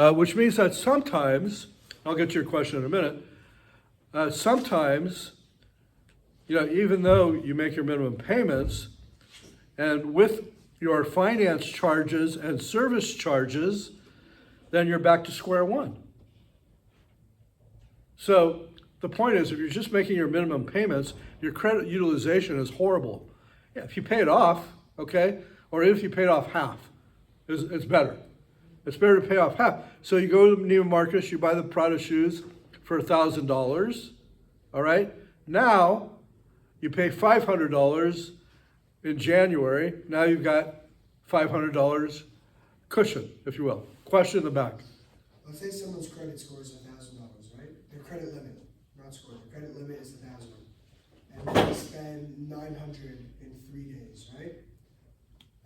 which means that sometimes, I'll get to your question in a minute, sometimes, even though you make your minimum payments, and with your finance charges and service charges, then you're back to square one. So the point is, if you're just making your minimum payments, your credit utilization is horrible. Yeah, if you pay it off, okay, or if you paid off half, it's better. It's better to pay off half. So you go to Neiman Marcus, you buy the Prada shoes for $1,000, all right? Now, you pay $500 in January. Now you've got $500 cushion, if you will. Question in the back. Let's say someone's credit score is $1,000, right? Their credit limit, not score, their credit limit is 1,000. And they spend 900 in 3 days, right?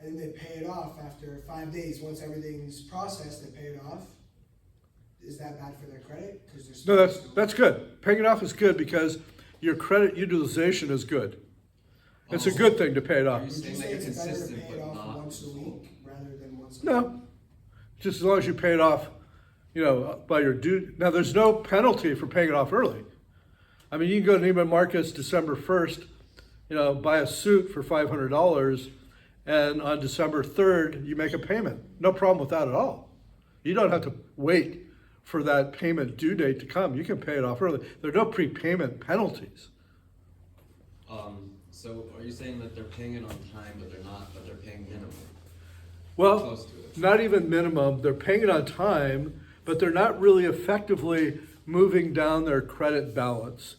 And they pay it off after 5 days. Once everything's processed, they pay it off. Is that bad for their credit? Because No, that's good. Paying it off is good because your credit utilization is good. It's a good thing to pay it off. Would you say it's better to pay it off once a week rather than once a month? No, just as long as you pay it off, by your due. Now, there's no penalty for paying it off early. I mean, you can go to Neiman Marcus December 1st, buy a suit for $500, and on December 3rd, you make a payment. No problem with that at all. You don't have to wait for that payment due date to come. You can pay it off early. There are no prepayment penalties. So are you saying that they're paying it on time, but they're paying minimum? Well, Close to it. not even minimum. They're paying it on time, but they're not really effectively moving down their credit balance.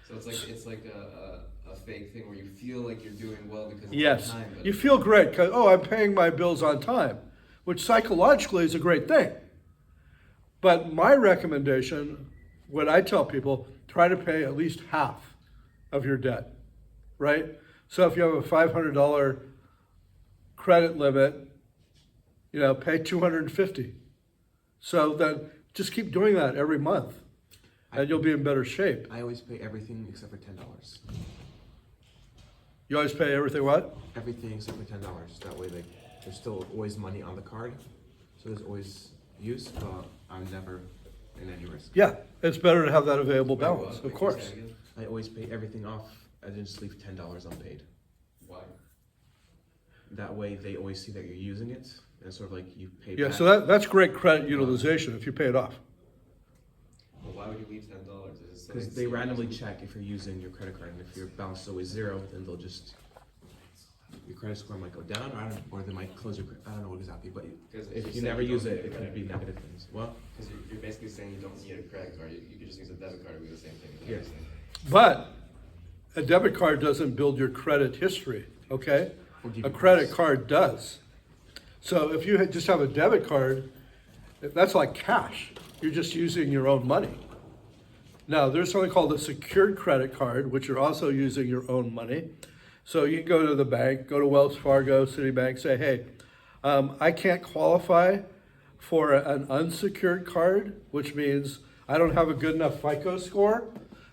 So it's like a fake thing where you feel like you're doing well because it's Yes, on time. But you feel great because, I'm paying my bills on time, which psychologically is a great thing. But my recommendation, what I tell people, try to pay at least half of your debt, right? So if you have a $500 credit limit, pay $250. So then just keep doing that every month and you'll be in better shape. I always pay everything except for $10. You always pay everything what? Everything except for $10. That way, there's still always money on the card, so there's always use, but I'm never in any risk. Yeah, it's better to have that available Wait, balance, what? of course. Say that again? I always pay everything off. I just leave $10 unpaid. Why? That way, they always see that you're using it, and sort of like you pay Yeah, back. so that's great credit utilization if you pay it off. Well, why would you leave $10? Because they randomly check if you're using your credit card, and if your balance is always zero, then they'll just your credit score might go down, or they might close your. I don't know exactly, but Because if you said never don't use need it, a it could credit be card. negative things. Well, Because you're basically saying you don't need a credit card. You could just use a debit card to do the same thing. Is that what Yes. you're saying? But a debit card doesn't build your credit history, okay? Or give A you credit points. card does. So if you just have a debit card, that's like cash. You're just using your own money. Now, there's something called a secured credit card, which you're also using your own money. So you can go to the bank, go to Wells Fargo, Citibank, say, hey, I can't qualify for an unsecured card, which means I don't have a good enough FICO score,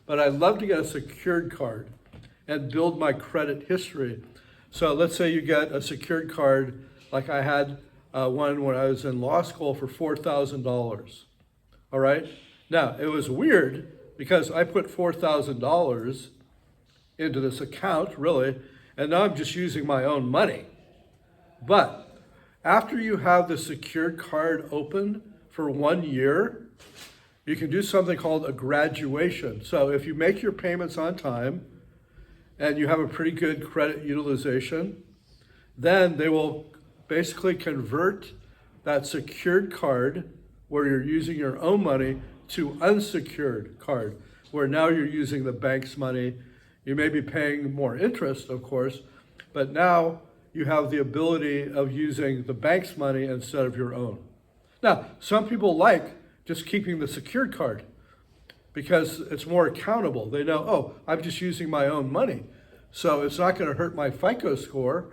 but I'd love to get a secured card and build my credit history. So let's say you get a secured card, like I had one when I was in law school for $4,000. All right? Now, it was weird because I put $4,000 into this account, really, and now I'm just using my own money. But after you have the secured card open for 1 year, you can do something called a graduation. So if you make your payments on time and you have a pretty good credit utilization, then they will basically convert that secured card where you're using your own money to unsecured card, where now you're using the bank's money. You may be paying more interest, of course, but now you have the ability of using the bank's money instead of your own. Now, some people like just keeping the secured card because it's more accountable. They know, I'm just using my own money. So it's not going to hurt my FICO score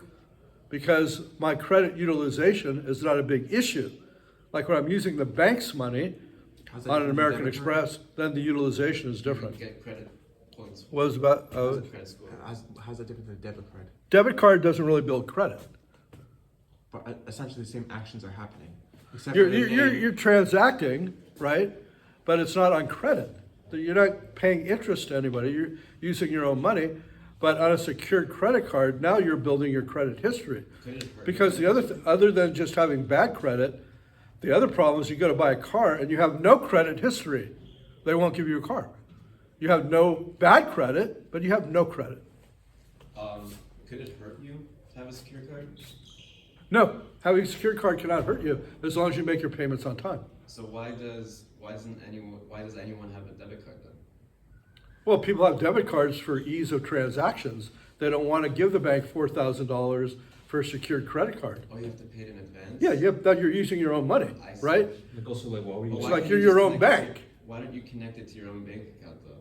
because my credit utilization is not a big issue. Like when I'm using the bank's money How's that on an different American than debit card? Express, then the utilization is You different. get credit points. What was about How's the credit score? How's that different than a debit card? debit card doesn't really build credit. But essentially, the same actions are happening. Except for the name. You're transacting, right? But it's not on credit. You're not paying interest to anybody. You're using your own money. But on a secured credit card, now you're building your credit history. Could it hurt? Because the other than just having bad credit, the other problem is you go to buy a car and you have no credit history. They won't give you a car. You have no bad credit, but you have no credit. Could it hurt you to have a secure card? No, having a secured card cannot hurt you as long as you make your payments on time. So why does anyone have a debit card then? Well, people have debit cards for ease of transactions. They don't want to give the bank $4,000 for a secured credit card. Oh, you have to pay it in advance? Yeah, you're using your own money, I see. right? Like also like why were you But It's why like can't you're you your just own connect it- bank. Why don't you connect it to your own bank account though?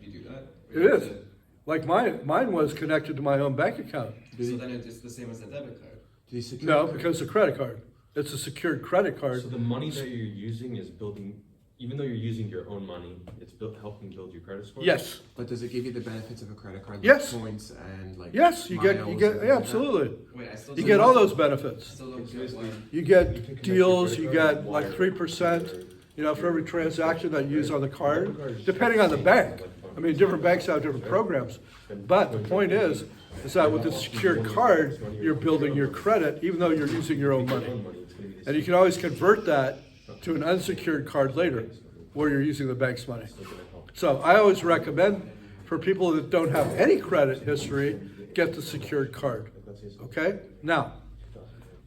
Can you do that? It Or you have is. to- Like mine was connected to my own bank account. So then it's the same as a debit card. Do these secure No, cards- because it's a credit card. It's a secured credit card. so the money that you're using is building, even though you're using your own money, it's helping build your credit score? Yes, But does it give you the benefits of a credit card? Like Yes. Points and like. yes, you get, miles and yeah, things like that? absolutely. Wait, I still You don't- get all those benefits. Still don't It's get basically- why. You You can get connect deals, your you credit card get like wire 3%, you know, for every transaction that you use on the card, Credit card is depending on the just bank. like I mean, different banks have different programs. But the point is that with the secured card, you're building your credit, even though you're using your own money. Your own money, it's gonna be the And you can always convert that to an unsecured card later, where you're using the bank's money. still gonna help. So I always recommend for people that don't have any credit history, get the secured card, That's it. okay? Now,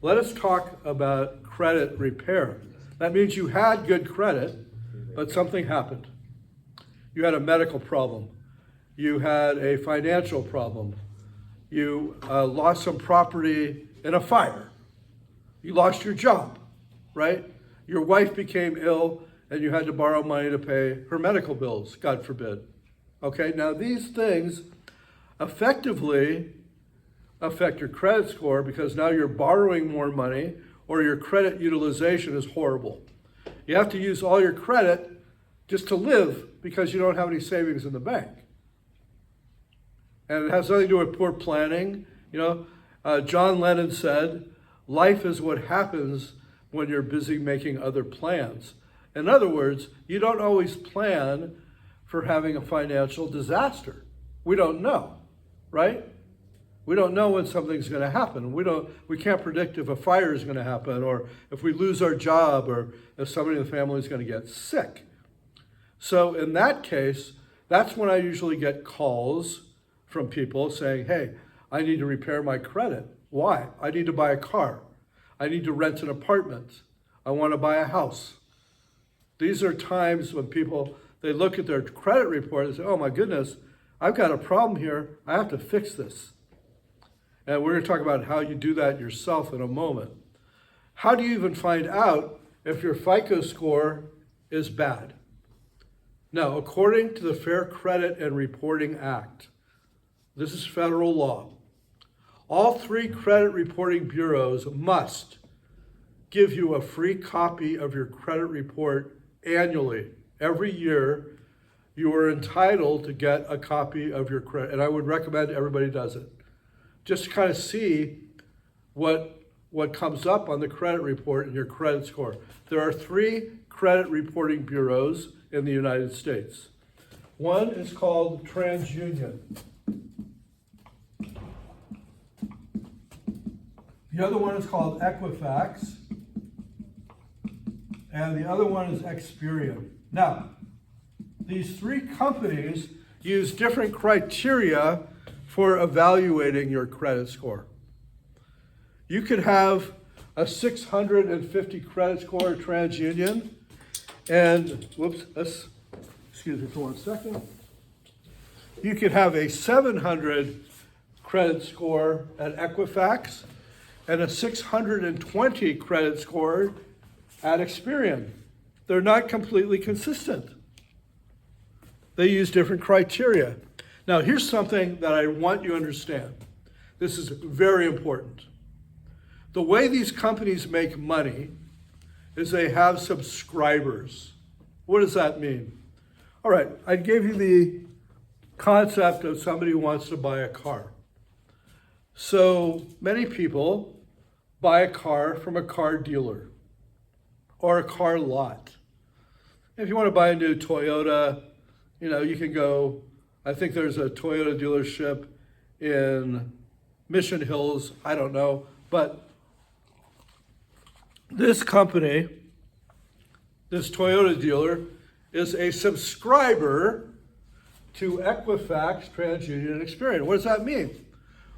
let us talk about credit repair. That means you had good credit, but something happened. You had a medical problem. You had a financial problem. You lost some property in a fire. You lost your job, right? Your wife became ill and you had to borrow money to pay her medical bills, God forbid. Okay, now these things effectively affect your credit score because now you're borrowing more money or your credit utilization is horrible. You have to use all your credit just to live because you don't have any savings in the bank. And it has nothing to do with poor planning. You know, John Lennon said, life is what happens when you're busy making other plans. In other words, you don't always plan for having a financial disaster. We don't know, right? We don't know when something's going to happen. We can't predict if a fire is going to happen or if we lose our job or if somebody in the family is going to get sick. So in that case, that's when I usually get calls from people saying, hey, I need to repair my credit. Why? I need to buy a car. I need to rent an apartment. I want to buy a house. These are times when people, they look at their credit report and say, oh my goodness, I've got a problem here. I have to fix this. And we're going to talk about how you do that yourself in a moment. How do you even find out if your FICO score is bad? Now, according to the Fair Credit and Reporting Act, this is federal law, all 3 credit reporting bureaus must give you a free copy of your credit report annually. Every year, you are entitled to get a copy of your credit, and I would recommend everybody does it. Just to kind of see what comes up on the credit report and your credit score. There are 3 credit reporting bureaus in the United States. One is called TransUnion. The other one is called Equifax. And the other one is Experian. Now, these 3 companies use different criteria for evaluating your credit score. You could have a 650 credit score at TransUnion, and excuse me for 1 second. You could have a 700 credit score at Equifax and a 620 credit score at Experian. They're not completely consistent. They use different criteria. Now, here's something that I want you to understand. This is very important. The way these companies make money is they have subscribers. What does that mean? All right, I gave you the concept of somebody who wants to buy a car. So many people buy a car from a car dealer. or a car lot. If you want to buy a new Toyota, you can go, I think there's a Toyota dealership in Mission Hills, I don't know, but this company, this Toyota dealer, is a subscriber to Equifax, TransUnion, and Experian. What does that mean?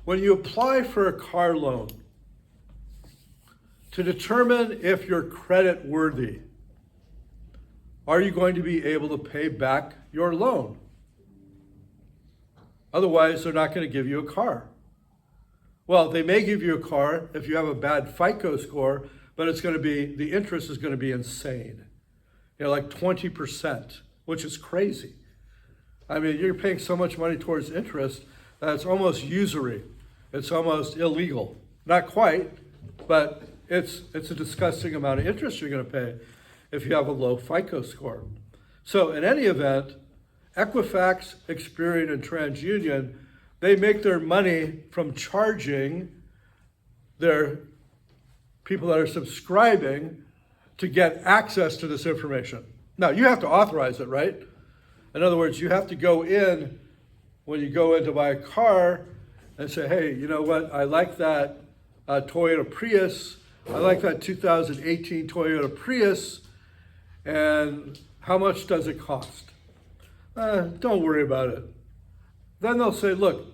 When you apply for a car loan, to determine if you're credit worthy, are you going to be able to pay back your loan? Otherwise, they're not going to give you a car. Well, they may give you a car if you have a bad FICO score, but the interest is going to be insane. Like 20%, which is crazy. I mean, you're paying so much money towards interest that it's almost usury. It's almost illegal. Not quite, but it's a disgusting amount of interest you're going to pay if you have a low FICO score. So in any event, Equifax, Experian, and TransUnion, they make their money from charging their people that are subscribing to get access to this information. Now, you have to authorize it, right? In other words, you have to go in when you go in to buy a car and say, hey, you know what? I like that Toyota Prius. I like that 2018 Toyota Prius. And how much does it cost? Don't worry about it. Then they'll say, look,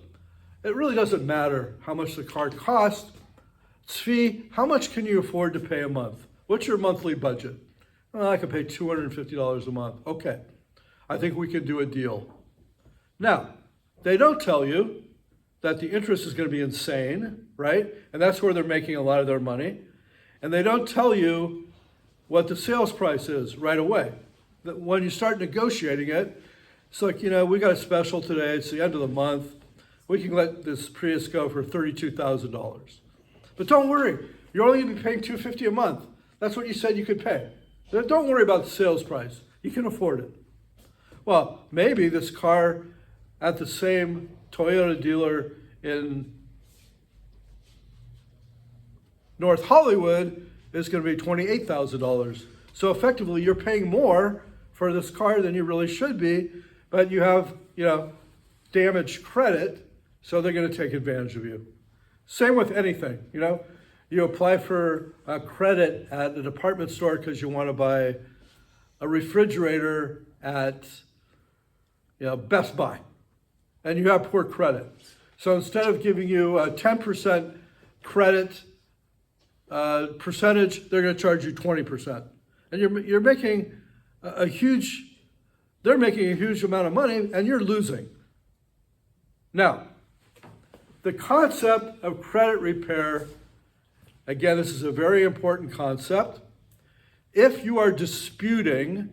it really doesn't matter how much the car costs. Tzvi, how much can you afford to pay a month? What's your monthly budget? Well, I can pay $250 a month. Okay, I think we can do a deal. Now, they don't tell you that the interest is going to be insane, right? And that's where they're making a lot of their money. And they don't tell you what the sales price is right away. That when you start negotiating it, it's like, we got a special today, it's the end of the month. We can let this Prius go for $32,000. But don't worry, you're only going to be paying $250 a month. That's what you said you could pay. Don't worry about the sales price. You can afford it. Well, maybe this car at the same Toyota dealer in North Hollywood is going to be $28,000. So effectively, you're paying more for this car than you really should be, but you have, damaged credit, so they're going to take advantage of you. Same with anything, You apply for a credit at a department store because you want to buy a refrigerator at, Best Buy, and you have poor credit. So instead of giving you a 10% credit percentage, they're going to charge you 20%, and you're making they're making a huge amount of money, and you're losing. Now, the concept of credit repair. Again, this is a very important concept. If you are disputing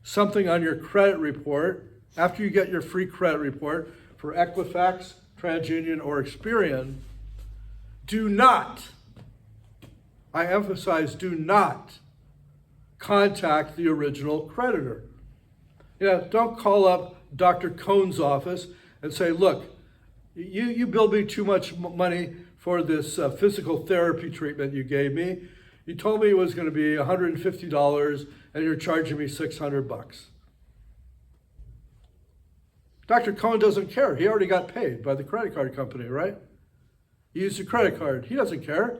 something on your credit report, after you get your free credit report for Equifax, TransUnion, or Experian, do not, I emphasize, do not contact the original creditor. Don't call up Dr. Cohn's office and say, look, you billed me too much money for this physical therapy treatment you gave me. You told me it was going to be $150 and you're charging me $600. Dr. Cohn doesn't care. He already got paid by the credit card company, right? He used a credit card. He doesn't care.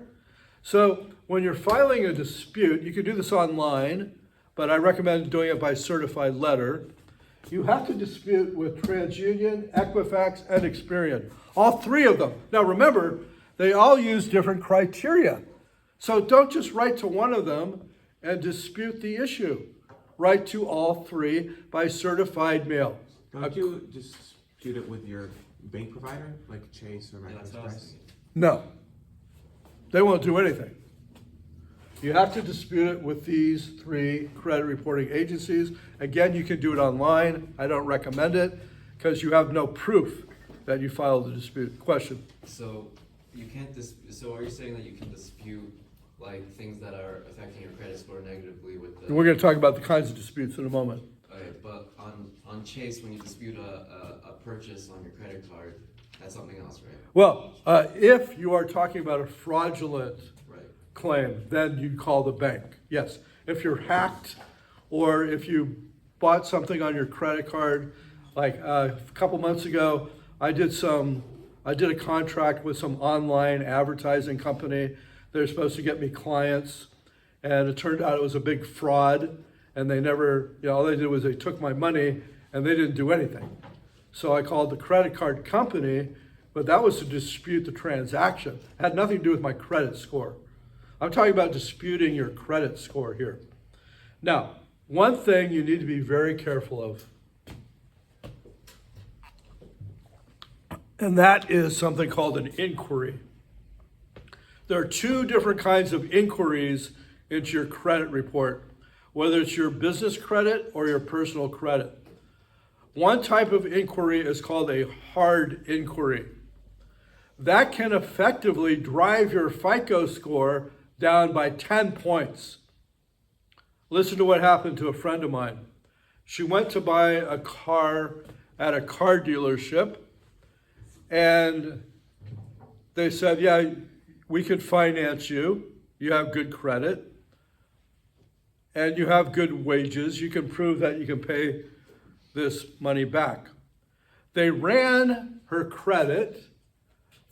So when you're filing a dispute, you can do this online, but I recommend doing it by certified letter. You have to dispute with TransUnion, Equifax, and Experian. All three of them. Now remember, they all use different criteria. So don't just write to one of them and dispute the issue. Write to all three by certified mail. Don't you dispute it with your bank provider, like Chase or American Express? No, they won't do anything. You have to dispute it with these three credit reporting agencies. Again, you can do it online. I don't recommend it because you have no proof that you filed the dispute. Question? So you can't so are you saying that you can dispute like things that are affecting your credit score negatively with the... We're going to talk about the kinds of disputes in a moment. Okay, but on Chase, when you dispute a purchase on your credit card, that's something else, right? Well, if you are talking about a fraudulent Right. claim, then you call the bank. Yes. if you're hacked or if you bought something on your credit card. Like a couple months ago, I did a contract with some online advertising company. They're supposed to get me clients, and it turned out it was a big fraud. And they never, all they did was they took my money and they didn't do anything. So I called the credit card company, but that was to dispute the transaction. It had nothing to do with my credit score. I'm talking about disputing your credit score here. Now, one thing you need to be very careful of, and that is something called an inquiry. There are two different kinds of inquiries into your credit report, whether it's your business credit or your personal credit. One type of inquiry is called a hard inquiry. That can effectively drive your FICO score down by 10 points. Listen to what happened to a friend of mine. She went to buy a car at a car dealership, and they said, yeah, we could finance you. You have good credit, and you have good wages. You can prove that you can pay this money back. They ran her credit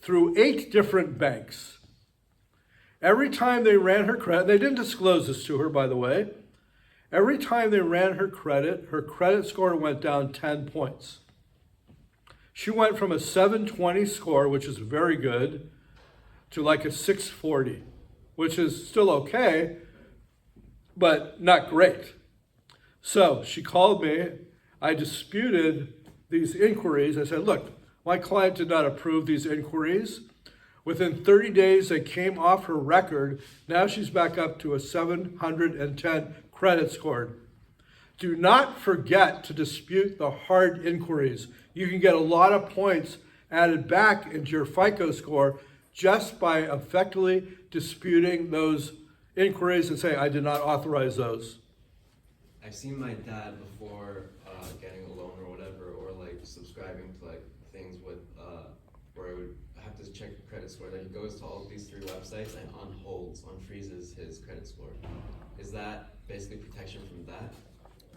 through 8 different banks. Every time they ran her credit, they didn't disclose this to her, by the way. Every time they ran her credit score went down 10 points. She went from a 720 score, which is very good, to like a 640, which is still okay, but not great. So she called me. I disputed these inquiries. I said, look, my client did not approve these inquiries. Within 30 days, they came off her record. Now she's back up to a 710 credit score. Do not forget to dispute the hard inquiries. You can get a lot of points added back into your FICO score just by effectively disputing those inquiries and saying, I did not authorize those. I've seen my dad before getting a loan or whatever, or like subscribing to like things with where I would have to check the credit score. That he goes to all these 3 websites and unfreezes his credit score. Is that basically protection from that?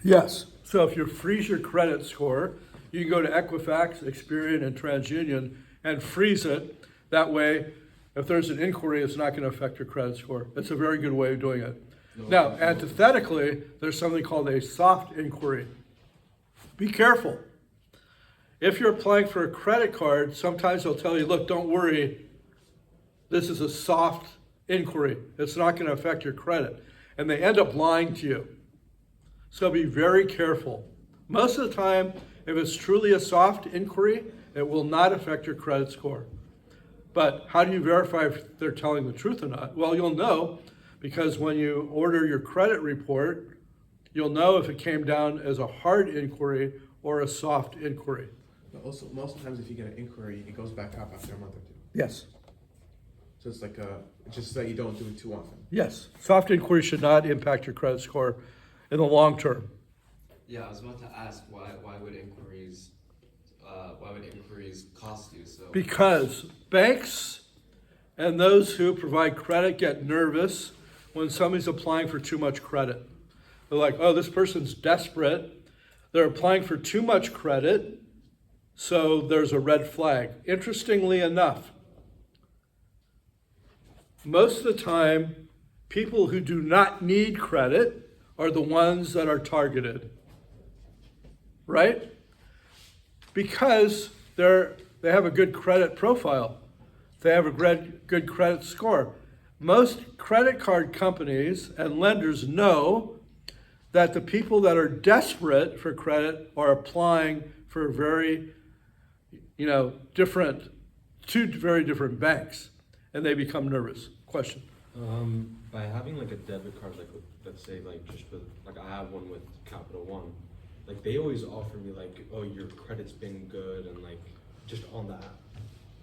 Yes. So if you freeze your credit score, you can go to Equifax, Experian, and TransUnion and freeze it. That way, if there's an inquiry, it's not going to affect your credit score. It's a very good way of doing it. Now, antithetically, there's something called a soft inquiry. Be careful. If you're applying for a credit card, sometimes they'll tell you, look, don't worry, this is a soft inquiry. It's not going to affect your credit. And they end up lying to you. So be very careful. Most of the time, if it's truly a soft inquiry, it will not affect your credit score. But how do you verify if they're telling the truth or not? Well, you'll know, because when you order your credit report, you'll know if it came down as a hard inquiry or a soft inquiry. But also, most times if you get an inquiry, it goes back up after a month or 2. Yes. So it's like just that you don't do it too often. Yes. Soft inquiry should not impact your credit score in the long term. Yeah, I was about to ask why would inquiries cost you so? Because banks and those who provide credit get nervous when somebody's applying for too much credit. They're like, oh, this person's desperate. They're applying for too much credit, so there's a red flag. Interestingly enough, most of the time, people who do not need credit are the ones that are targeted, right? Because they have a good credit profile. They have a good credit score. Most credit card companies and lenders know that the people that are desperate for credit are applying for very, two very different banks, and they become nervous. Question? By having like a debit card, like let's say like just with like I have one with Capital One, like they always offer me like, oh, your credit's been good, and like just on the app.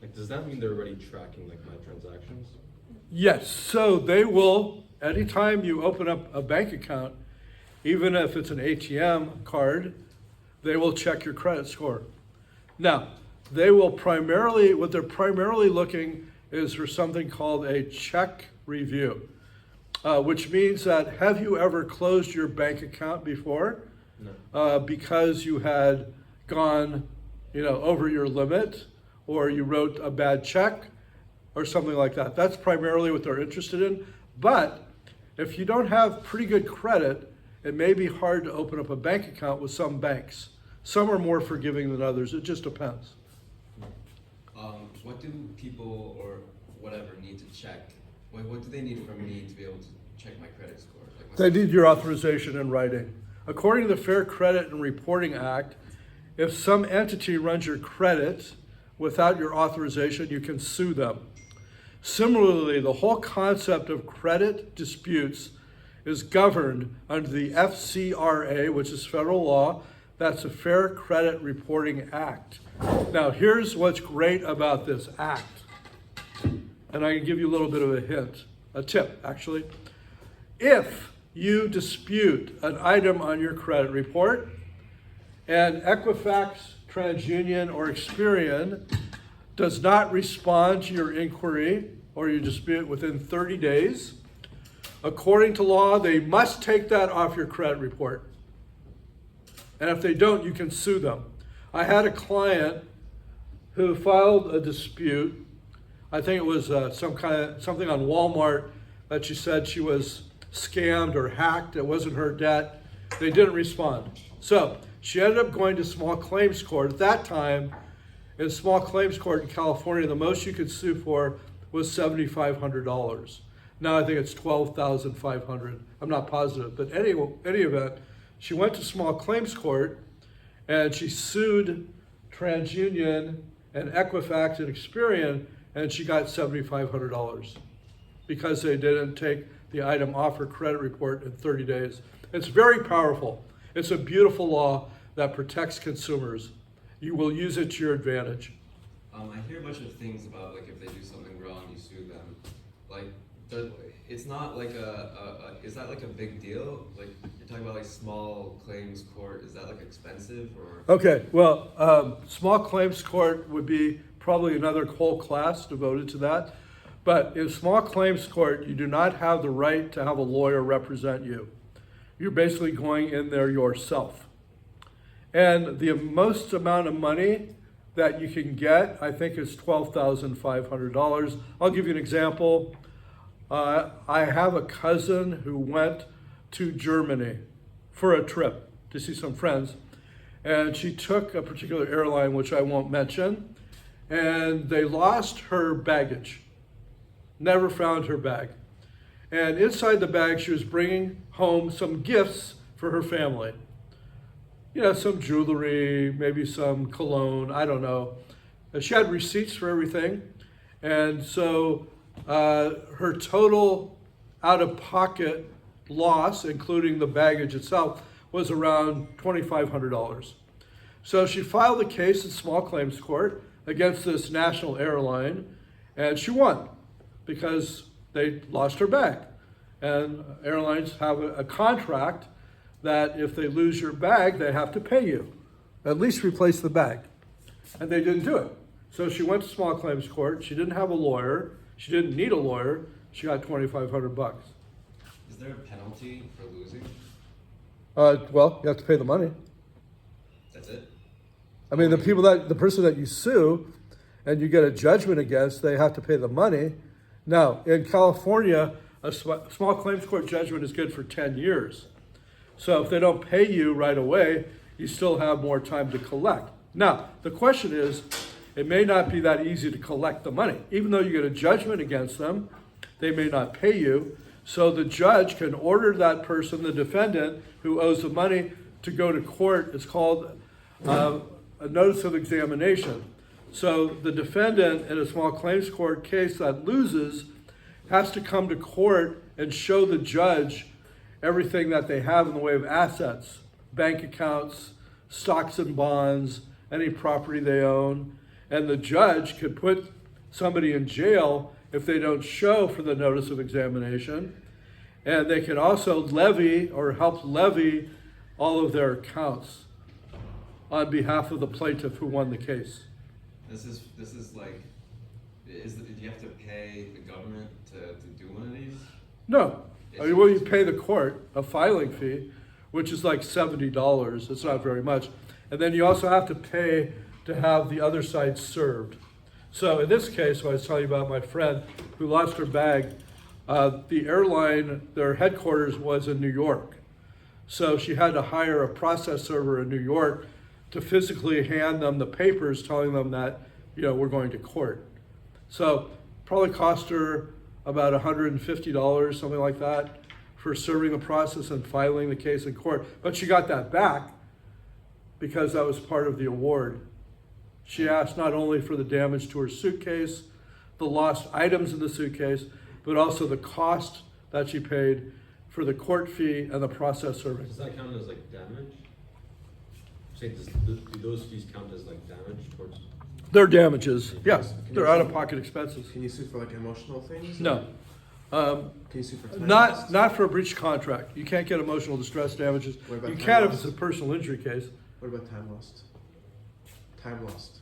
Like, does that mean they're already tracking like my transactions? Yes. So they will, anytime you open up a bank account, even if it's an ATM card, they will check your credit score. Now, they will what they're primarily looking is for something called a check review. which means that have you ever closed your bank account before No. because you had gone, over your limit, or you wrote a bad check, or something like that? That's primarily what they're interested in. But if you don't have pretty good credit, it may be hard to open up a bank account with some banks. Some are more forgiving than others. It just depends. What do people or whatever need to check? What do they need from me to be able to check my credit score? Like my They need your authorization in writing. According to the Fair Credit and Reporting Act, if some entity runs your credit without your authorization, you can sue them. Similarly, the whole concept of credit disputes is governed under the FCRA, which is federal law. That's the Fair Credit Reporting Act. Now, here's what's great about this act. And I can give you a little bit of a hint, a tip, actually. If you dispute an item on your credit report and Equifax, TransUnion, or Experian does not respond to your inquiry or your dispute within 30 days, according to law, they must take that off your credit report. And if they don't, you can sue them. I had a client who filed a dispute. I think it was something on Walmart that she said she was scammed or hacked. It wasn't her debt. They didn't respond. So she ended up going to small claims court. At that time, in small claims court in California, the most you could sue for was $7,500. Now I think it's $12,500. I'm not positive, but any event, she went to small claims court and she sued TransUnion and Equifax and Experian, and she got $7,500 because they didn't take the item off her credit report in 30 days. It's very powerful. It's a beautiful law that protects consumers. You will use it to your advantage. I hear a bunch of things about like if they do something wrong, you sue them. Like, it's not like is that like a big deal? Like you're talking about like small claims court. Is that like expensive or? Okay, well, small claims court would be probably another whole class devoted to that. But in small claims court, you do not have the right to have a lawyer represent you. You're basically going in there yourself. And the most amount of money that you can get, I think, is $12,500. I'll give you an example. I have a cousin who went to Germany for a trip to see some friends. And she took a particular airline, which I won't mention, and they lost her baggage. Never found her bag. And inside the bag, she was bringing home some gifts for her family. Some jewelry, maybe some cologne, I don't know. She had receipts for everything. And so her total out-of-pocket loss, including the baggage itself, was around $2,500. So she filed a case in small claims court against this national airline, and she won because they lost her bag. And airlines have a contract that if they lose your bag, they have to pay you, at least replace the bag. And they didn't do it. So she went to small claims court. She didn't have a lawyer. She didn't need a lawyer. She got $2,500. Is there a penalty for losing? Well, you have to pay the money. That's it? I mean, the person that you sue and you get a judgment against, they have to pay the money. Now, in California, a small claims court judgment is good for 10 years. So if they don't pay you right away, you still have more time to collect. Now, the question is, it may not be that easy to collect the money. Even though you get a judgment against them, they may not pay you. So the judge can order that person, the defendant who owes the money, to go to court. It's called a notice of examination. So the defendant in a small claims court case that loses has to come to court and show the judge everything that they have in the way of assets, bank accounts, stocks and bonds, any property they own. And the judge could put somebody in jail if they don't show for the notice of examination. And they can also levy or help levy all of their accounts on behalf of the plaintiff who won the case. This is like, do you have to pay the government to do one of these? No, I mean, well, you pay the court a filing fee, which is like $70. It's not very much. And then you also have to pay to have the other side served. So in this case, when I was telling you about my friend who lost her bag, the airline, their headquarters was in New York. So she had to hire a process server in New York to physically hand them the papers telling them that, we're going to court. So probably cost her about $150, something like that, for serving the process and filing the case in court. But she got that back because that was part of the award. She asked not only for the damage to her suitcase, the lost items in the suitcase, but also the cost that she paid for the court fee and the process service. Does that count as like damage? Say, do those fees count as like damage towards? They're damages, yeah, they're out-of-pocket expenses. Can you sue for like emotional things? No, Can you sue for time lost? not for a breach of contract. You can't get emotional distress damages. What about You time can if loss? it's a personal injury case. What about time lost? Time lost.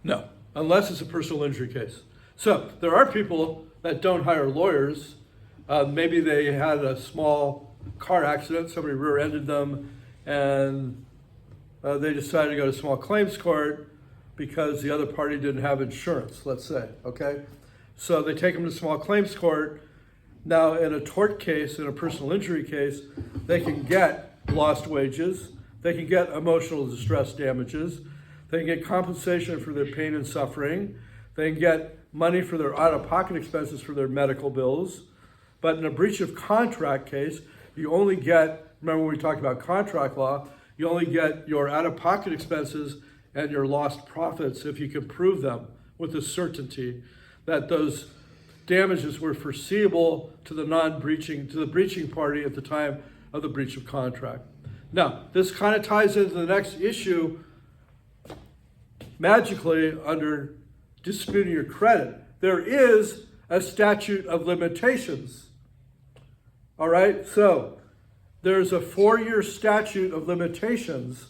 No, unless it's a personal injury case. So there are people that don't hire lawyers. Maybe they had a small car accident, somebody rear-ended them, and they decided to go to small claims court because the other party didn't have insurance, let's say, okay? So they take them to small claims court. Now, in a tort case, in a personal injury case, they can get lost wages, they can get emotional distress damages, they can get compensation for their pain and suffering, they can get money for their out-of-pocket expenses for their medical bills. But in a breach of contract case, you only get, remember when we talked about contract law, you only get your out-of-pocket expenses and your lost profits if you can prove them with a certainty that those damages were foreseeable to the breaching party at the time of the breach of contract. Now, this kind of ties into the next issue magically under disputing your credit. There is a statute of limitations. All right, so there's a 4-year statute of limitations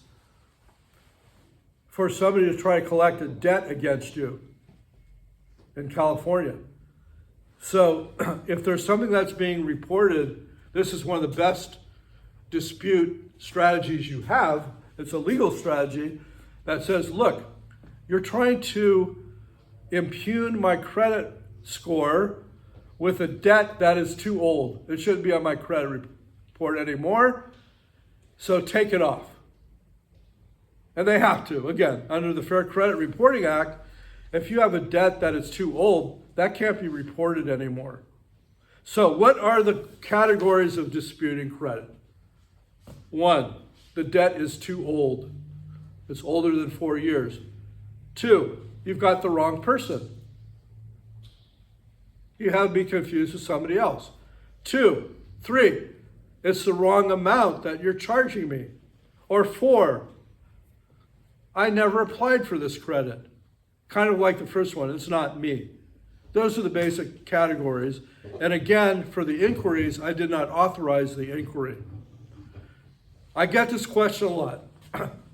for somebody to try to collect a debt against you in California. So if there's something that's being reported, this is one of the best dispute strategies you have. It's a legal strategy that says, look, you're trying to impugn my credit score with a debt that is too old. It shouldn't be on my credit report anymore, so take it off. And they have to. Again, under the Fair Credit Reporting Act, if you have a debt that is too old, that can't be reported anymore. So what are the categories of disputing credit? 1, the debt is too old. It's older than 4 years. 2, you've got the wrong person. You have me confused with somebody else. 2, 3, it's the wrong amount that you're charging me. Or 4, I never applied for this credit. Kind of like the first one, it's not me. Those are the basic categories. And again, for the inquiries, I did not authorize the inquiry. I get this question a lot.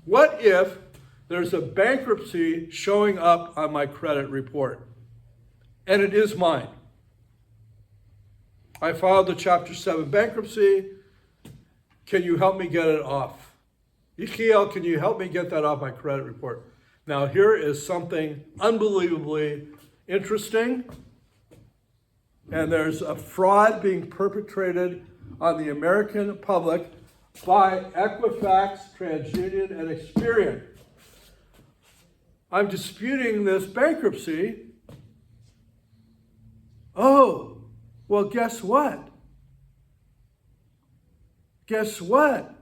What if there's a bankruptcy showing up on my credit report, and it is mine? I filed the Chapter 7 bankruptcy. Can you help me get it off? Yechiel, can you help me get that off my credit report? Now, here is something unbelievably interesting. And there's a fraud being perpetrated on the American public by Equifax, TransUnion, and Experian. I'm disputing this bankruptcy. Oh, well, guess what? Guess what?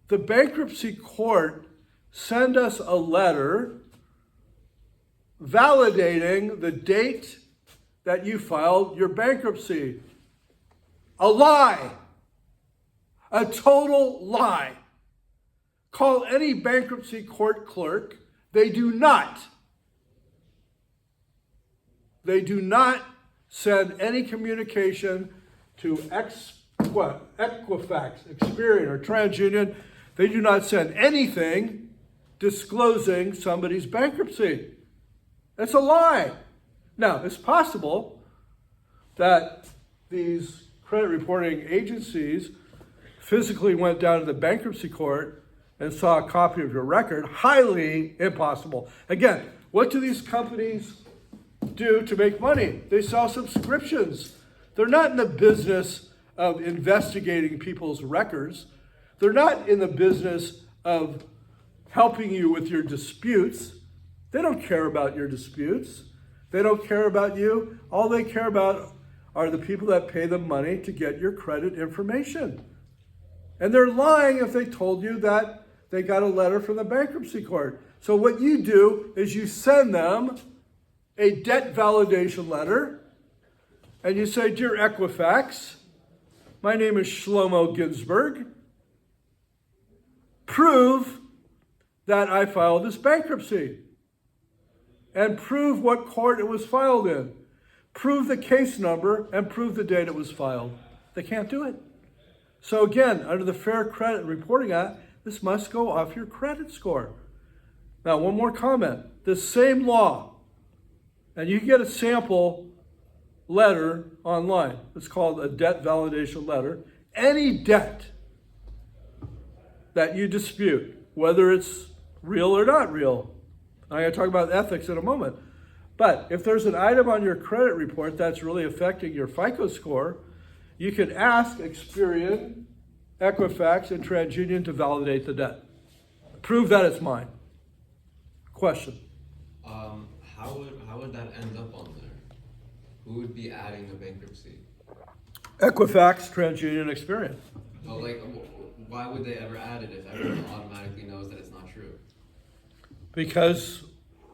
The bankruptcy court sent us a letter validating the date that you filed your bankruptcy. A lie. A total lie. Call any bankruptcy court clerk. They do not send any communication to Equifax, Experian, or TransUnion. They do not send anything disclosing somebody's bankruptcy. It's a lie. Now, it's possible that these credit reporting agencies physically went down to the bankruptcy court and saw a copy of your record, highly impossible. Again, what do these companies do to make money? They sell subscriptions. They're not in the business of investigating people's records. They're not in the business of helping you with your disputes. They don't care about your disputes. They don't care about you. All they care about are the people that pay them money to get your credit information. And they're lying if they told you that they got a letter from the bankruptcy court. So what you do is you send them a debt validation letter and you say, "Dear Equifax, my name is Shlomo Ginsburg. Prove that I filed this bankruptcy. And prove what court it was filed in. Prove the case number and prove the date it was filed." They can't do it. So again, under the Fair Credit Reporting Act, this must go off your credit score. Now, one more comment. This same law, and you can get a sample letter online. It's called a debt validation letter. Any debt that you dispute, whether it's real or not real. I'm going to talk about ethics in a moment. But if there's an item on your credit report that's really affecting your FICO score, you can ask Experian, Equifax, and TransUnion to validate the debt. Prove that it's mine. Question. How would that end up on there? Who would be adding the bankruptcy? Equifax, TransUnion, Experian. But like, why would they ever add it if everyone automatically knows that it's not true? Because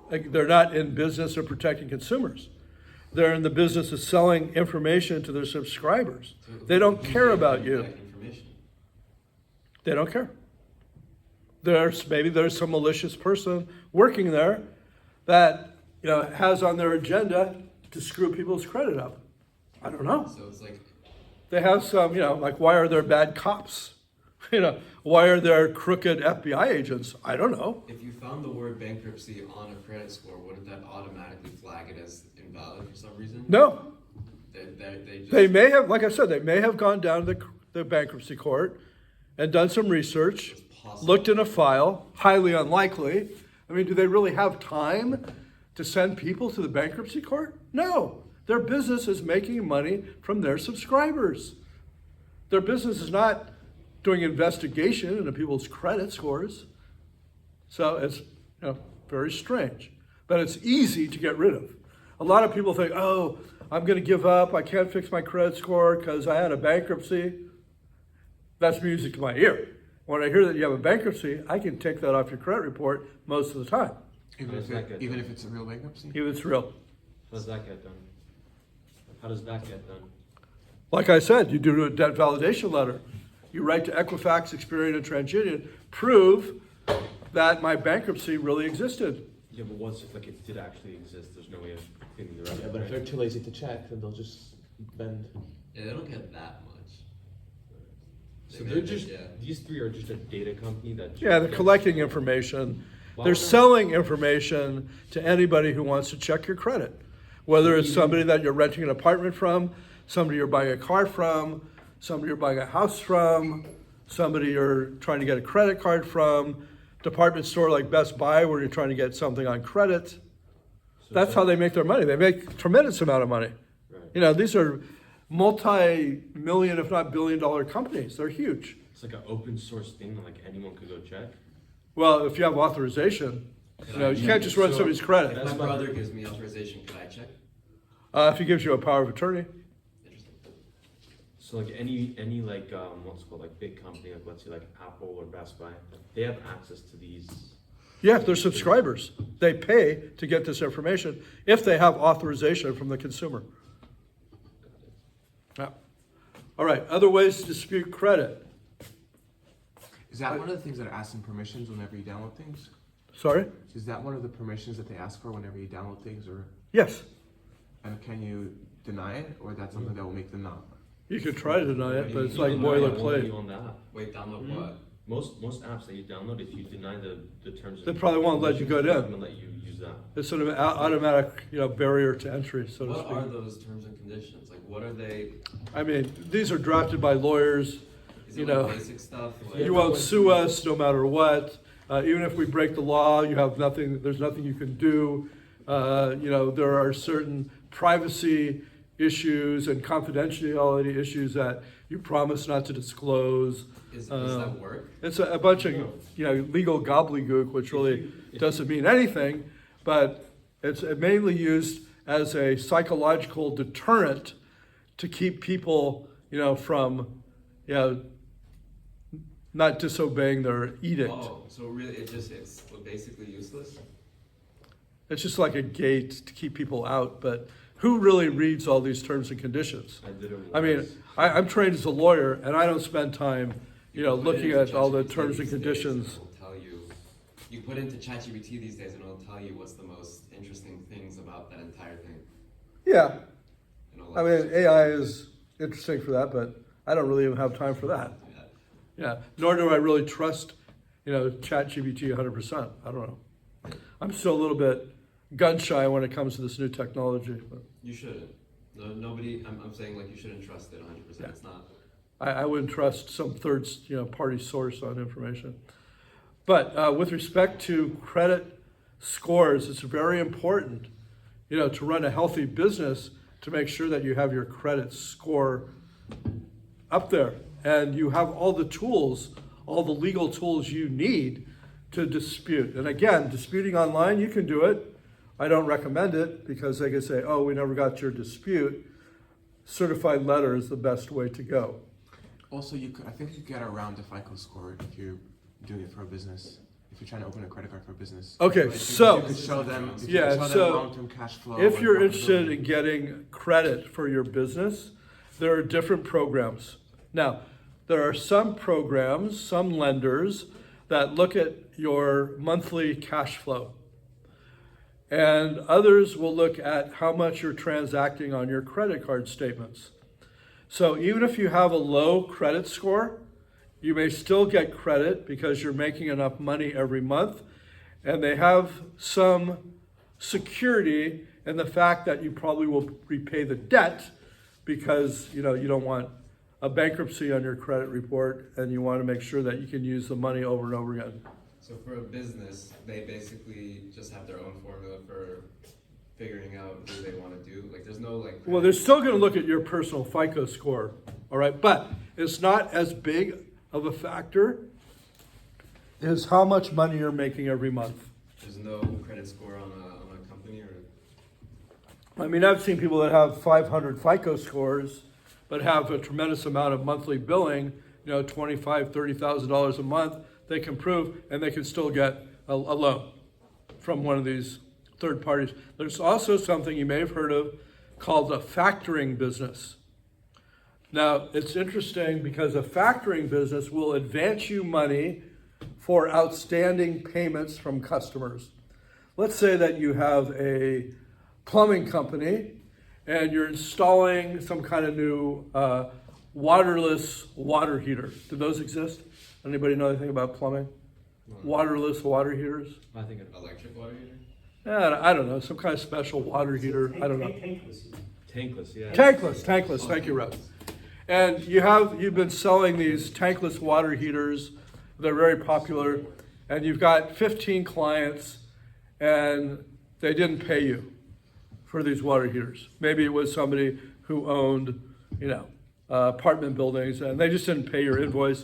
they're not in business of protecting consumers. They're in the business of selling information to their subscribers. So They don't who's care giving about you you. that information? They don't care. Maybe there's some malicious person working there that has on their agenda to screw people's credit up. I don't know. So it's like, They have some, like why are there bad cops? Why are there crooked FBI agents? I don't know. if you found the word bankruptcy on a credit score, wouldn't that automatically flag it as invalid for some reason? No. They just, They may have, like I said, they may have gone down to the bankruptcy court and done some research, It's possible. looked in a file, highly unlikely. I mean, do they really have time to send people to the bankruptcy court? No. Their business is making money from their subscribers. Their business is not doing investigation into people's credit scores. So it's very strange. But it's easy to get rid of. A lot of people think, oh, I'm going to give up. I can't fix my credit score because I had a bankruptcy. That's music to my ear. When I hear that you have a bankruptcy, I can take that off your credit report most of the time, Even How does that get even done? if it's a real bankruptcy? if it's real. How does that get done? How does that get done? Like I said, you do a debt validation letter. You write to Equifax, Experian, and TransUnion, prove that my bankruptcy really existed. Yeah, but what's if like it did actually exist? There's no way of cleaning the record. Yeah, but if right? they're too lazy to check, then they'll just bend. yeah, they don't get that much. So They they're may- just yeah. these three are just a data company that. just Yeah, they're gets- collecting information. Why They're would I- selling information to anybody who wants to check your credit. Whether it's somebody that you're renting an apartment from, somebody you're buying a car from, somebody you're buying a house from, somebody you're trying to get a credit card from, department store like Best Buy where you're trying to get something on credit. So That's how they make their money. They make a tremendous amount of money. Right. These are multi-million, if not billion-dollar companies. They're huge. It's like an open source thing that like anyone could go check. Well, if you have authorization, you can't just run So- somebody's credit. If my brother gives me authorization, could I check? If he gives you a power of attorney. Interesting. So like any like what's it called like big company like let's say like Apple or Best Buy, they have access to these. Yeah, they're subscribers. They pay to get this information if they have authorization from the consumer. Yeah. All right, other ways to dispute credit. Is that one of the things that are asking permissions whenever you download things? Sorry? Is that one of the permissions that they ask for whenever you download things, or Yes, and can you deny it, or that's something that will make them not? you could try to deny it, but it's like Even though I won't be boilerplate. on that. Wait, download Mhm. what? Most apps that you download, if you deny the terms. They probably won't let you go they're not in. gonna let you use that. It's sort of an automatic, barrier to entry, so to What are speak. those terms and conditions? Like, what are they? I mean, these are drafted by lawyers. Is You it know, like basic stuff? Like, You won't sue us no matter what. Even if we break the law, you have nothing, there's nothing you can do. There are certain privacy issues and confidentiality issues that you promise not to disclose. does that work? It's a bunch of, legal gobbledygook, which really doesn't mean anything, but it's mainly used as a psychological deterrent to keep people, from, not disobeying their edict. Oh, so really, it's basically useless? It's just like a gate to keep people out, but who really reads all these terms and conditions? I did it I mean, once. I'm trained as a lawyer, and I don't spend time, You can put looking it at into all the ChatGPT terms and these days conditions. it'll tell you. You put into ChatGPT these days, and it'll tell you what's the most interesting things about that entire thing. Yeah, And I mean, AI is interesting for that, but I don't really even have time for that. Yeah. Yeah, nor do I really trust, ChatGPT 100%. I don't know. I'm still a little bit gun shy when it comes to this new technology. But You shouldn't. No, nobody. I'm saying like you shouldn't trust it 100%. Yeah. It's not. I wouldn't trust some third, party source on information. But with respect to credit scores, it's very important, to run a healthy business to make sure that you have your credit score up there and you have all the tools, all the legal tools you need to dispute. And again, disputing online, you can do it. I don't recommend it because they can say, oh, we never got your dispute. Certified letter is the best way to go. Also, I think you get around the FICO score if you're doing it for a business. If you're trying to open a credit card for a business. Okay, Like, so- you can show them, Yeah, show them so long-term cash flow. If and you're interested profitability. in getting credit for your business, there are different programs. Now, there are some programs, some lenders that look at your monthly cash flow. And others will look at how much you're transacting on your credit card statements. So even if you have a low credit score, you may still get credit because you're making enough money every month. And they have some security in the fact that you probably will repay the debt because you don't want a bankruptcy on your credit report and you want to make sure that you can use the money over and over again. So for a business, they basically just have their own formula for figuring out who they want to do. Like, there's no like. Well, they're still going to look at your personal FICO score, all right? But it's not as big of a factor as how much money you're making every month. There's no credit score on a company or. I mean, I've seen people that have 500 FICO scores, but have a tremendous amount of monthly billing, $25,000, $30,000 a month. They can prove, and they can still get a loan from one of these third parties. There's also something you may have heard of called a factoring business. Now, it's interesting because a factoring business will advance you money for outstanding payments from customers. Let's say that you have a plumbing company and you're installing some kind of new waterless water heater. Do those exist? Anybody know anything about plumbing? Waterless water heaters? I think it, Electric water heater? Yeah, I don't know, some kind of special water heater, I don't know. tankless, yeah. Tankless, thank you, Russ. And you've been selling these tankless water heaters, they're very popular, and you've got 15 clients and they didn't pay you for these water heaters. Maybe it was somebody who owned, apartment buildings and they just didn't pay your invoice.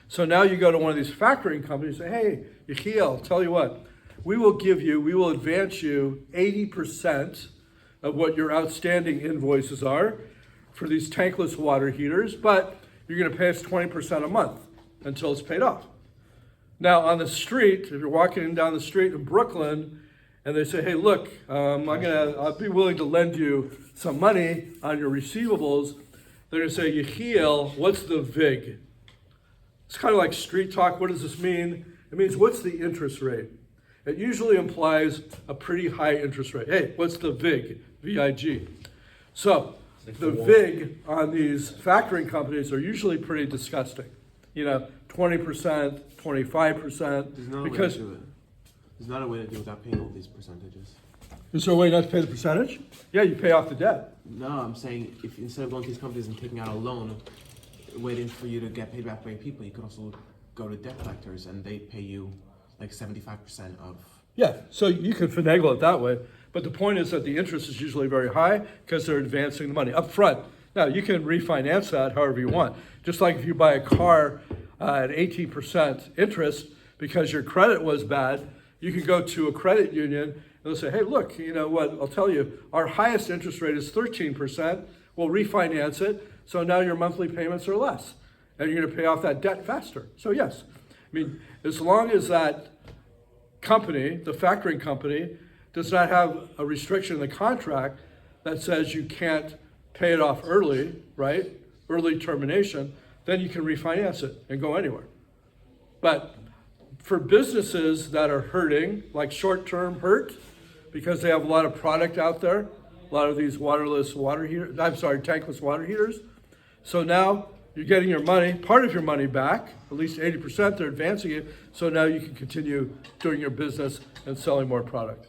So now you go to one of these factoring companies and say, hey, Yechiel, tell you what, we will advance you 80% of what your outstanding invoices are for these tankless water heaters, but you're going to pay us 20% a month until it's paid off. Now on the street, if you're walking down the street in Brooklyn and they say, hey, look, I'll be willing to lend you some money on your receivables, they're going to say, Yechiel, what's the VIG? It's kind of like street talk. What does this mean? It means what's the interest rate? It usually implies a pretty high interest rate. Hey, what's the VIG? V-I-G. So the VIG on these factoring companies are usually pretty disgusting. 20%, 25%. There's not a way to Because, do it. There's not a way to do it without paying all these percentages. is there a way not to pay the percentage? Yeah, you pay off the debt. No, I'm saying if instead of going to these companies and taking out a loan, waiting for you to get paid back by your people, you could also go to debt collectors and they pay you like 75% of. Yeah, so you can finagle it that way, but the point is that the interest is usually very high because they're advancing the money up front. Now, you can refinance that however you want. Just like if you buy a car at 18% interest because your credit was bad, you could go to a credit union and they'll say, hey, look, you know what, I'll tell you, our highest interest rate is 13%, we'll refinance it, so now your monthly payments are less, and you're gonna pay off that debt faster. So yes, I mean, as long as that company, the factoring company, does not have a restriction in the contract that says you can't pay it off early, right? Early termination, then you can refinance it and go anywhere. But for businesses that are hurting, like short-term hurt, because they have a lot of product out there, a lot of these tankless water heaters. So now you're getting your money, part of your money back, at least 80%, they're advancing it, so now you can continue doing your business and selling more product.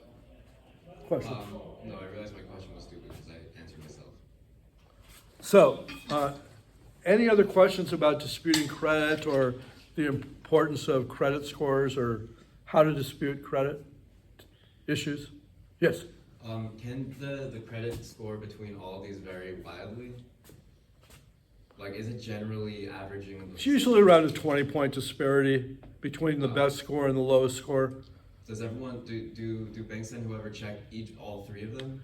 Question? No, I realized my question was stupid because I answered myself. So, any other questions about disputing credit or the importance of credit scores or how to dispute credit issues? Yes? Can the credit score between all these vary wildly? Like, is it generally averaging? It's usually around a 20-point disparity between the best score and the lowest score. Does everyone, do banks then whoever check all three of them?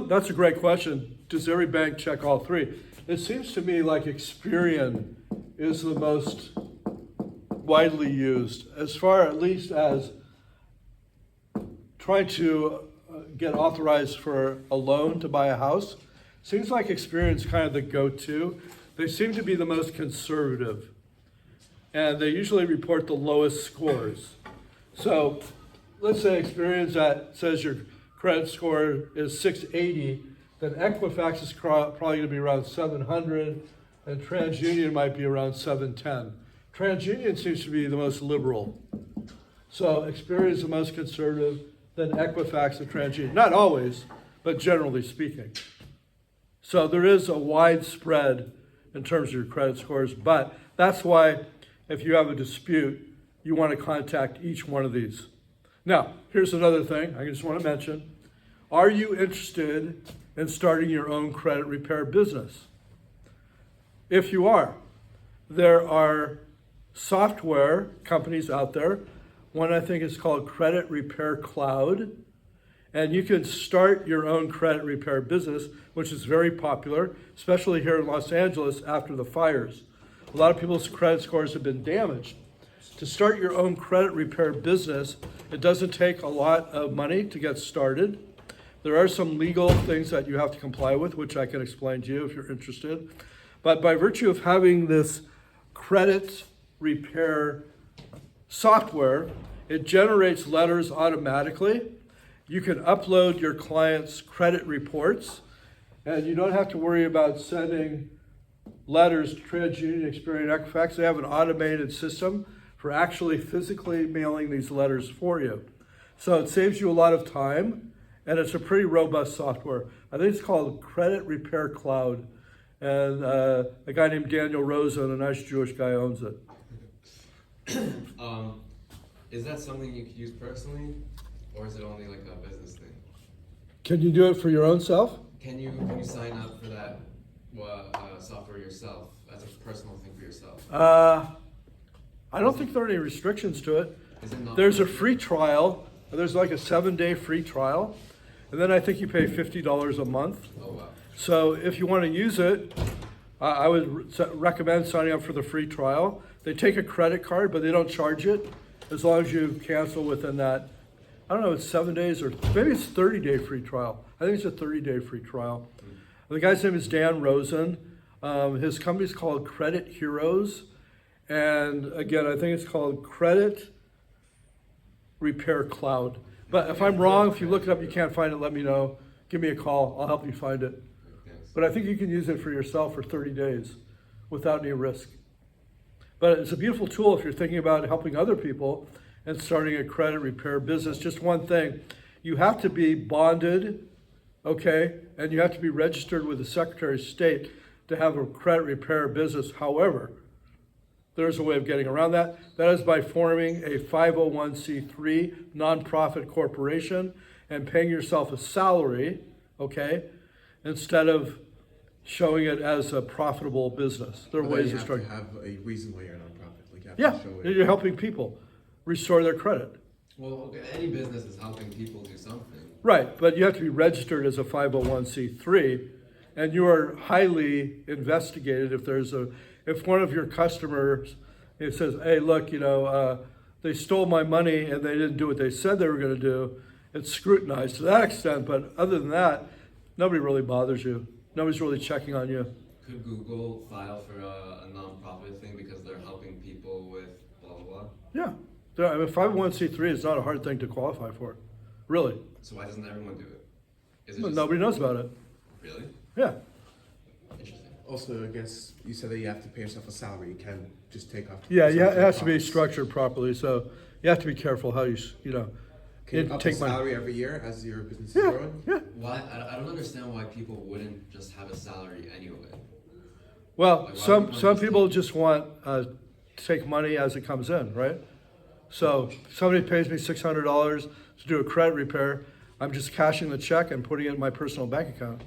That's a great question. Does every bank check all three? It seems to me like Experian is the most widely used, as far at least as trying to get authorized for a loan to buy a house. Seems like Experian's kind of the go-to. They seem to be the most conservative, and they usually report the lowest scores. So let's say Experian that says your credit score is 680, then Equifax is probably going to be around 700, and TransUnion might be around 710. TransUnion seems to be the most liberal. So Experian is the most conservative, then Equifax and TransUnion. Not always, but generally speaking. So there is a wide spread in terms of your credit scores, but that's why if you have a dispute, you want to contact each one of these. Now, here's another thing I just want to mention. Are you interested in starting your own credit repair business? If you are, there are software companies out there. One I think is called Credit Repair Cloud. And you can start your own credit repair business, which is very popular, especially here in Los Angeles after the fires. A lot of people's credit scores have been damaged. To start your own credit repair business, it doesn't take a lot of money to get started. There are some legal things that you have to comply with, which I can explain to you if you're interested. But by virtue of having this credit repair software, it generates letters automatically. You can upload your client's credit reports, and you don't have to worry about sending letters to TransUnion, Experian, Equifax. They have an automated system for actually physically mailing these letters for you. So it saves you a lot of time, and it's a pretty robust software. I think it's called Credit Repair Cloud, and a guy named Daniel Rosen, a nice Jewish guy, owns it. Is that something you could use personally, or is it only like a business thing? Can you do it for your own self? Can you sign up for that software yourself as a personal thing for yourself? I don't think there are any restrictions to it. Is it not? There's a free trial. There's like a 7-day free trial. And then I think you pay $50 a month. Oh wow. So if you want to use it, I would recommend signing up for the free trial. They take a credit card, but they don't charge it as long as you cancel within that. I don't know, it's 7 days or maybe it's 30-day free trial. I think it's a 30-day free trial. The guy's name is Dan Rosen. His company's called Credit Heroes. And again, I think it's called Credit Repair Cloud. But if I'm wrong, if you look it up, you can't find it, let me know. Give me a call. I'll help you find it. Thanks. But I think you can use it for yourself for 30 days without any risk. But it's a beautiful tool if you're thinking about helping other people and starting a credit repair business. Just one thing, you have to be bonded, okay? And you have to be registered with the Secretary of State to have a credit repair business. However, there's a way of getting around that. That is by forming a 501c3 nonprofit corporation and paying yourself a salary, okay? Instead of showing it as a profitable business. There are But then ways you to have start. to have a reason why you're a nonprofit, like you have Yeah, to show it. you're helping people restore their credit. Well, okay, any business is helping people do something. Right, but you have to be registered as a 501c3, and you are highly investigated if one of your customers, it says, hey, look, they stole my money and they didn't do what they said they were gonna do, it's scrutinized to that extent, but other than that, nobody really bothers you. Nobody's really checking on you. Could Google file for a nonprofit thing because they're helping people with blah blah blah? Yeah, 501c3 is not a hard thing to qualify for, really. So why doesn't everyone do it? Is it But just nobody knows about it. really Yeah, interesting? Also, I guess you said that you have to pay yourself a salary. You can't just take off. yeah, some it of your has to be profits. structured properly, so you have to be careful how Can you you up take the money. salary every year as your business is Yeah, growing? yeah. Why? I don't understand why people wouldn't just have a salary anyway. Well, Like, why some would some one people just just want to take money as it comes in, right? So somebody pays me $600 to do a credit repair. I'm just cashing the check and putting it in my personal bank account.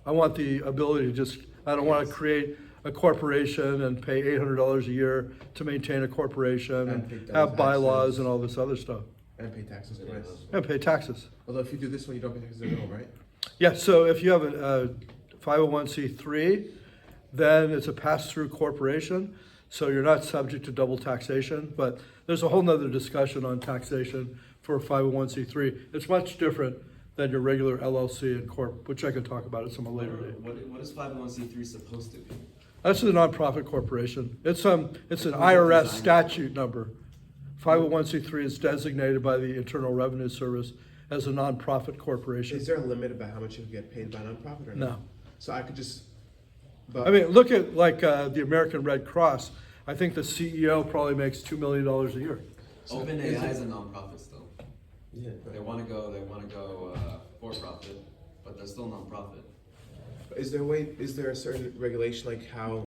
I want the ability to I don't want to create a corporation and pay $800 a year to maintain a corporation And pay and those have bylaws taxes. and all this other stuff. And pay taxes Yeah, twice. And pay taxes. Although if you do this one, you don't pay taxes at all, right? Yeah, so if you have a 501c3, then it's a pass-through corporation, so you're not subject to double taxation. But there's a whole nother discussion on taxation for a 501c3. It's much different than your regular LLC and corp, which I can talk about at some later date. What is 501c3 supposed to be? That's a nonprofit corporation. It's an IRS statute number. 501c3 is designated by the Internal Revenue Service as a nonprofit corporation. Is there a limit about how much you can get paid by nonprofit or No. not? So I could just. But I mean, look at the American Red Cross. I think the CEO probably makes $2 million a year. So OpenAI is it- is a nonprofit still. yeah. They want to go for profit, but they're still nonprofit. Is there a way? Is there a certain regulation like how